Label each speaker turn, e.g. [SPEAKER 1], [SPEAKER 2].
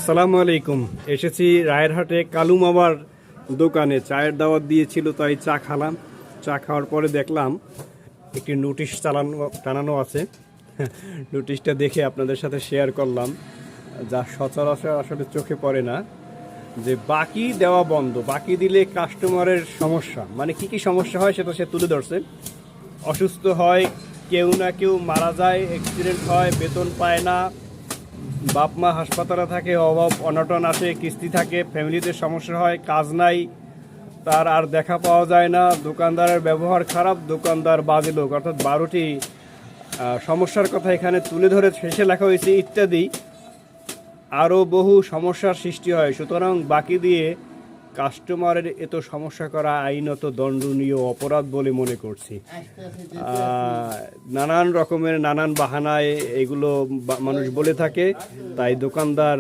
[SPEAKER 1] আসসালামু আলাইকুম। এসেছি রায়েরহাটে কালু মামার দোকানে। চায়ের দাওয়াত দিয়েছিল, তাই চা খেলাম। চা খাওয়ার পরে দেখলাম একটি নোটিশ টানানো আছে। নোটিশটা দেখে আপনাদের সাথে শেয়ার করলাম, যা সচরাচর আসলে চোখে পড়ে না, যে বাকি দেওয়া বন্ধ। বাকি দিলে কাস্টমারের সমস্যা, মানে কি কি সমস্যা হয় সেটা সে তুলে ধরছে। অসুস্থ হয়, কেউ না কেউ মারা যায়, অ্যাক্সিডেন্ট হয়, বেতন পায় না, বাপ মা হাসপাতালে থাকে, অভাব অনটন আসে, কিস্তি থাকে, ফ্যামিলিতে সমস্যা হয়, কাজ নাই, তার আর দেখা পাওয়া যায় না, দোকানদারের ব্যবহার খারাপ, দোকানদার বাজে লোক, অর্থাৎ 12টি সমস্যার কথা এখানে তুলে ধরে শেষে লেখা হয়েছে ইত্যাদি। আরও বহু সমস্যার সৃষ্টি হয়। সুতরাং বাকি দিয়ে কাস্টমারের এত সমস্যা করা আইনত দণ্ডনীয় অপরাধ বলে মনে করছি। নানান রকমের নানান বাহানায় এগুলো মানুষ বলে থাকে, তাই দোকানদার